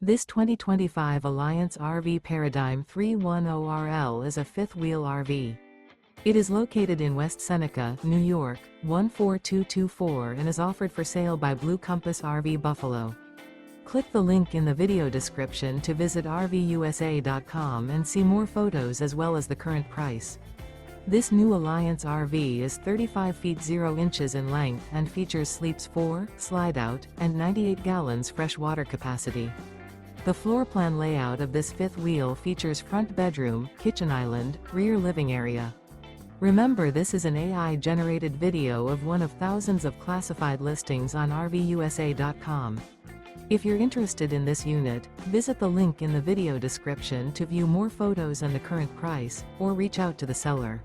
This 2025 Alliance RV Paradigm 310RL is a fifth-wheel RV. It is located in West Seneca, New York, 14224 and is offered for sale by Blue Compass RV Buffalo. Click the link in the video description to visit RVUSA.com and see more photos as well as the current price. This new Alliance RV is 35 feet 0 inches in length and features sleeps 4, slide-out, and 98 gallons fresh water capacity. The floor plan layout of this fifth wheel features front bedroom, kitchen island, rear living area. Remember, this is an AI-generated video of one of thousands of classified listings on RVUSA.com. If you're interested in this unit, visit the link in the video description to view more photos and the current price, or reach out to the seller.